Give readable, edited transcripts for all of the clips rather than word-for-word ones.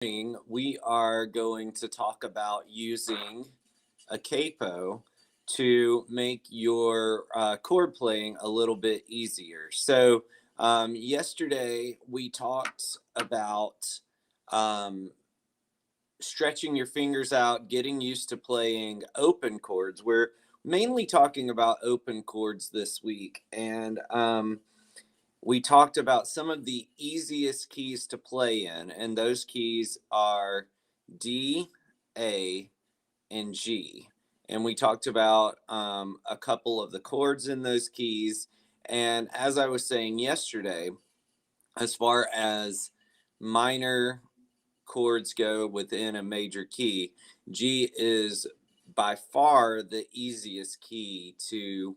We are going to talk about using a capo to make your chord playing a little bit easier. Yesterday we talked about um, stretching your fingers out, getting used to playing open chords. We're mainly talking about open chords this week. And we talked about some of the easiest keys to play in, and those keys are D, A, and G. And we talked about a couple of the chords in those keys. And as I was saying yesterday, as far as minor chords go within a major key, G is by far the easiest key to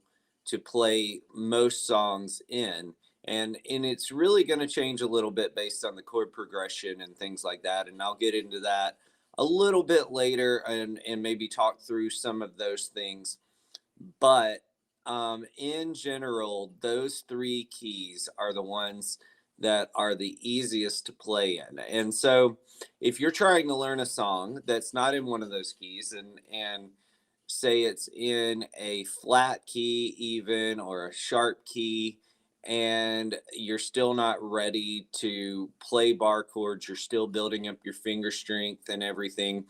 play most songs in. And it's really going to change a little bit based on the chord progression and things like that. And I'll get into that a little bit later and maybe talk through some of those things. But in general, those three keys are the ones that are the easiest to play in. And so if you're trying to learn a song that's not in one of those keys, and say it's in a flat key even, or a sharp key, and you're still not ready to play bar chords, you're still building up your finger strength and everything,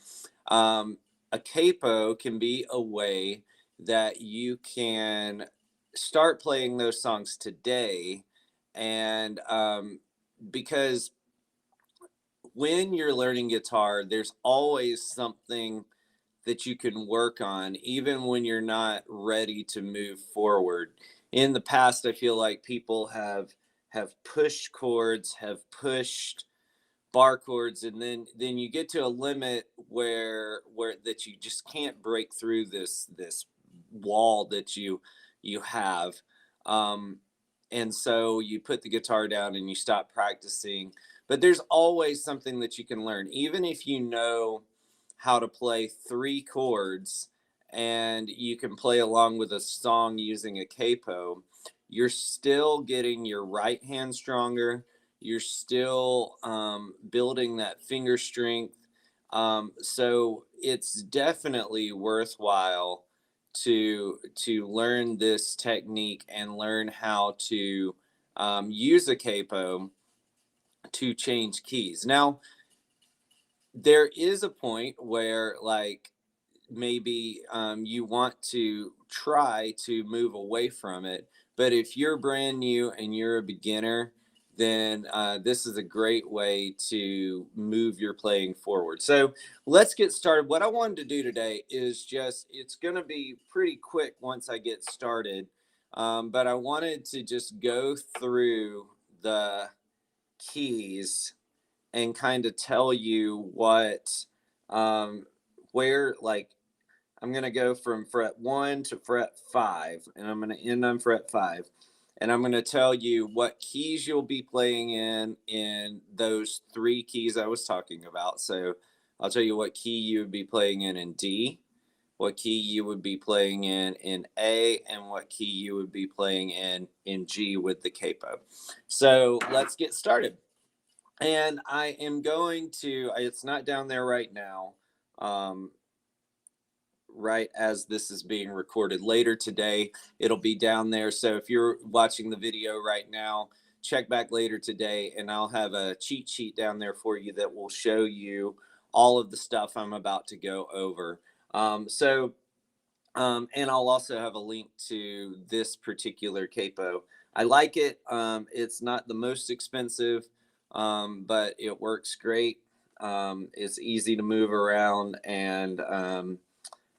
a capo can be a way that you can start playing those songs today. And because when you're learning guitar, there's always something that you can work on, even when you're not ready to move forward. In the past, I feel like people have pushed chords, have pushed bar chords, and then you get to a limit where that you just can't break through this wall that you have. Um and so you put the guitar down and you stop practicing. But there's always something that you can learn, even if you know how to play three chords and you can play along with a song using a capo. You're still getting your right hand stronger. You're still building that finger strength. So it's definitely worthwhile to learn this technique and learn how to use a capo to change keys. Now, there is a point where, like, maybe you want to try to move away from it. But if you're brand new and you're a beginner, then this is a great way to move your playing forward. So let's get started. What I wanted to do today is it's going to be pretty quick once I get started. But I wanted to just go through the keys and kind of tell you where, like, I'm going to go from fret 1 to fret 5, and I'm going to end on fret 5. And I'm going to tell you what keys you'll be playing in those three keys I was talking about. So I'll tell you what key you would be playing in D, what key you would be playing in A, and what key you would be playing in G with the capo. So let's get started. And I am going to, it's not down there right now. Right as this is being recorded. Later today, it'll be down there. So if you're watching the video right now, check back later today and I'll have a cheat sheet down there for you that will show you all of the stuff I'm about to go over. And I'll also have a link to this particular capo. I like it. It's not the most expensive, but it works great. It's easy to move around, and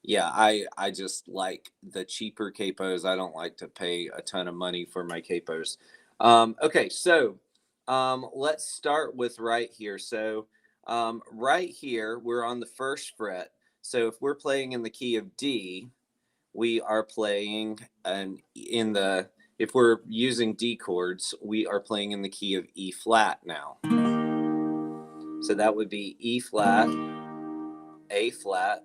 yeah, I just like the cheaper capos. I don't like to pay a ton of money for my capos. Okay, so let's start with right here. So right here, we're on the first fret. So if we're playing in the key of D, we are playing if we're using D chords, we are playing in the key of E flat now. So that would be E flat, A flat,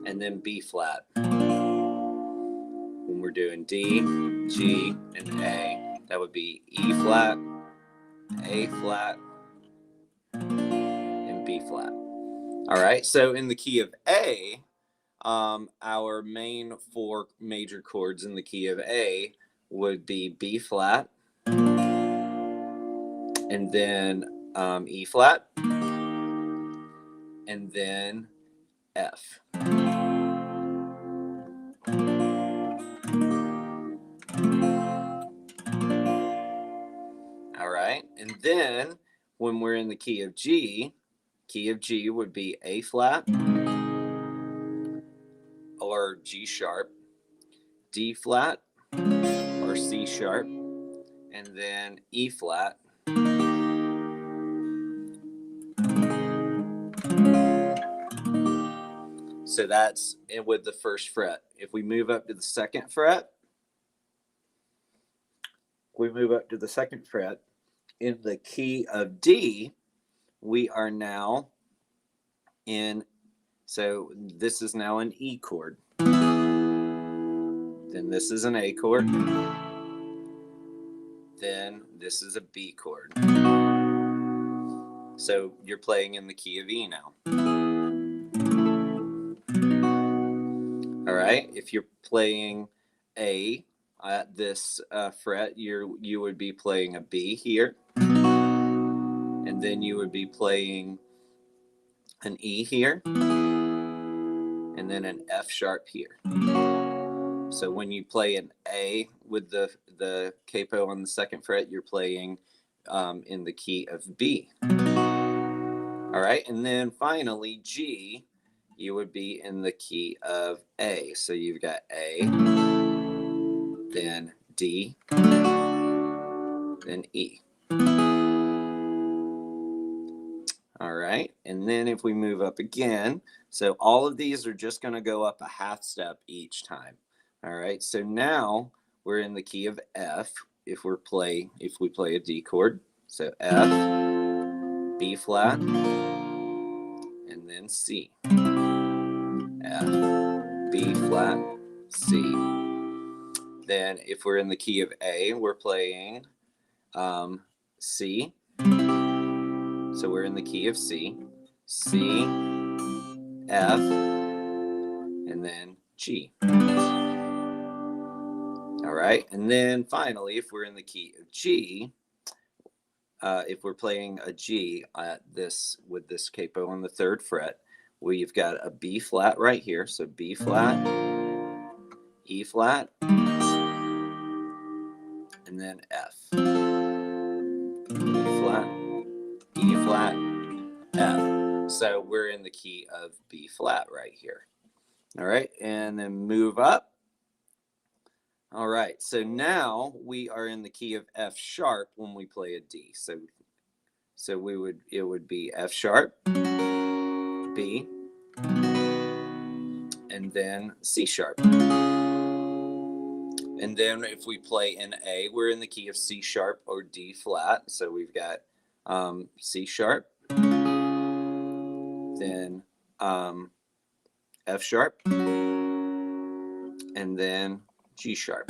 and then B flat. When we're doing D, G, and A, that would be E flat, A flat, flat. All right, so in the key of A, our main 4 major chords in the key of A would be B flat, and then E flat, and then F. All right, and then when we're in the key of G would be A flat or G sharp, D flat or C sharp, and then E flat. So that's with the first fret. If we move up to the second fret, in the key of D, we are now in, so this is now an E chord. Then this is an A chord. Then this is a B chord. So you're playing in the key of E now. All right, if you're playing A at this fret, you would be playing a B here. And then you would be playing an E here. And then an F sharp here. So when you play an A with the capo on the second fret, you're playing in the key of B. All right, and then finally G, you would be in the key of A. So you've got A, then D, then E. All right, and then if we move up again, so all of these are just going to go up a half step each time. All right, so now we're in the key of F if we play a D chord. So F, B flat, and then C. F, B flat, C. Then if we're in the key of A, we're playing C. So we're in the key of C, C, F, and then G. All right, and then finally, if we're in the key of G, if we're playing a G at this with this capo on the third fret, we've got a B flat right here. So B flat, E flat, and then F. B flat, E flat, F. So we're in the key of B flat right here. All right, and then move up. All right, so now we are in the key of F sharp when we play a D. So it would be F sharp, B, and then C sharp. And then if we play in A, we're in the key of C sharp or D flat. So we've got C sharp, then F sharp, and then G sharp.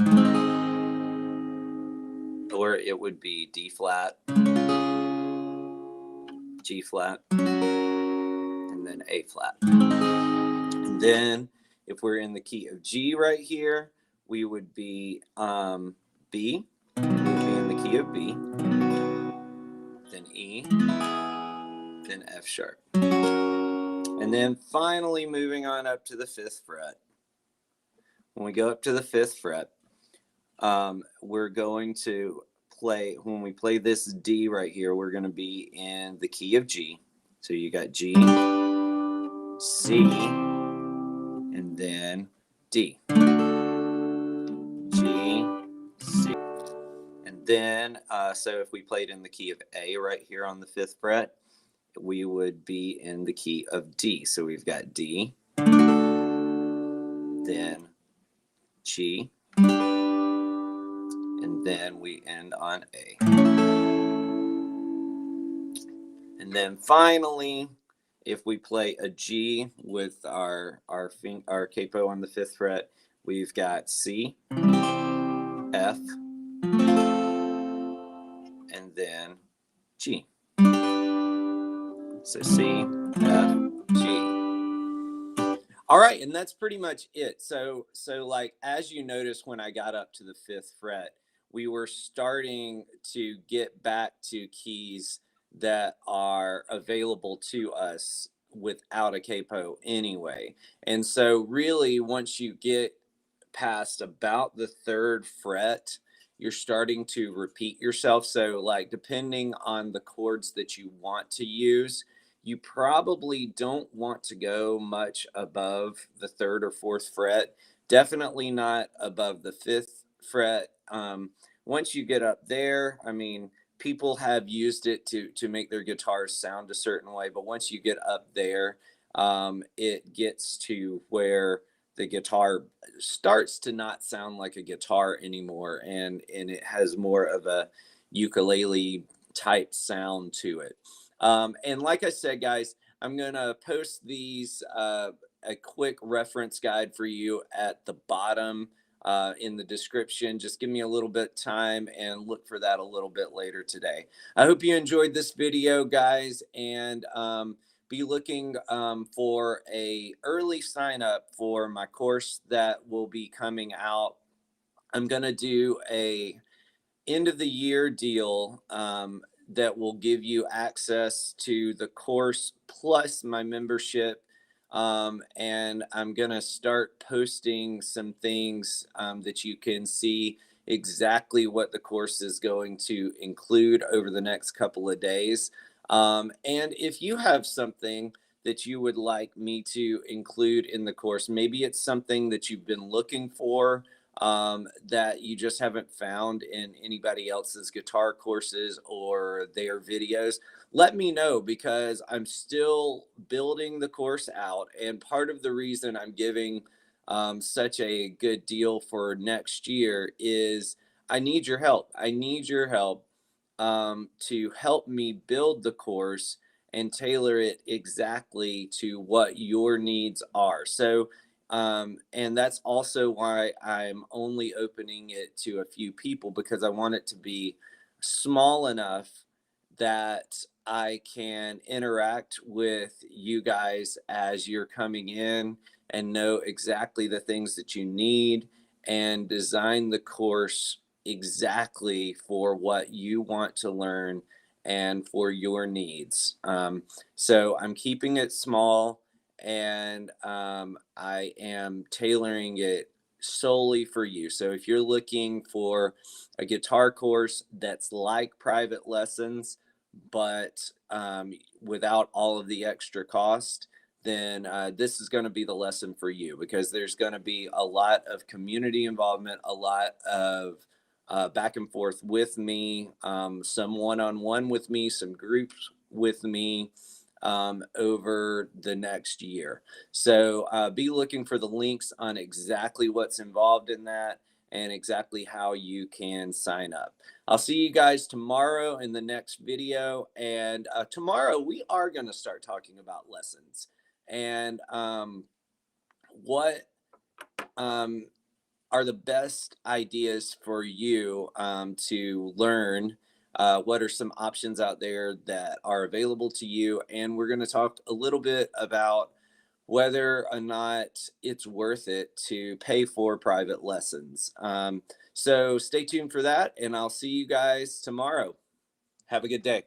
Or it would be D flat, G flat, and then A flat. And then if we're in the key of G right here, we would be B. We would be in the key of B, then E, then F sharp. And then finally moving on up to the 5th fret. When we go up to the 5th fret, we're going to play, when we play this D right here, we're going to be in the key of G. So you got G, C, and then D. G, C. And then, so if we played in the key of A right here on the 5th fret, we would be in the key of D. So we've got D, then G, and then we end on A. And then finally, if we play a G with our capo on the 5th fret, we've got C, F, and then G. So C, F, G. All right, and that's pretty much it. So like as you notice when I got up to the 5th fret, we were starting to get back to keys that are available to us without a capo anyway. And so really once you get past about the 3rd fret, you're starting to repeat yourself. So like depending on the chords that you want to use, you probably don't want to go much above the 3rd or 4th fret. Definitely not above the 5th fret. Once you get up there, I mean, people have used it to make their guitars sound a certain way, but once you get up there, it gets to where the guitar starts to not sound like a guitar anymore, and it has more of a ukulele type sound to it. And like I said, guys, I'm going to post these, a quick reference guide for you at the bottom in the description. Just give me a little bit time and look for that a little bit later today. I hope you enjoyed this video, guys, and be looking for a early sign up for my course that will be coming out. I'm going to do a end of the year deal that will give you access to the course plus my membership. And I'm going to start posting some things that you can see exactly what the course is going to include over the next couple of days. And if you have something that you would like me to include in the course, maybe it's something that you've been looking for that you just haven't found in anybody else's guitar courses or their videos, let me know, because I'm still building the course out. And part of the reason I'm giving such a good deal for next year is I need your help. I need your help to help me build the course and tailor it exactly to what your needs are. So, and that's also why I'm only opening it to a few people, because I want it to be small enough that I can interact with you guys as you're coming in and know exactly the things that you need and design the course exactly for what you want to learn and for your needs. So I'm keeping it small, and I am tailoring it solely for you. So if you're looking for a guitar course that's like private lessons, but without all of the extra cost, then this is going to be the lesson for you, because there's going to be a lot of community involvement, a lot of back and forth with me, some one-on-one with me, some groups with me over the next year. So be looking for the links on exactly what's involved in that and exactly how you can sign up. I'll see you guys tomorrow in the next video. And tomorrow we are going to start talking about lessons and what are the best ideas for you to learn. What are some options out there that are available to you? And we're going to talk a little bit about whether or not it's worth it to pay for private lessons. So stay tuned for that, and I'll see you guys tomorrow. Have a good day.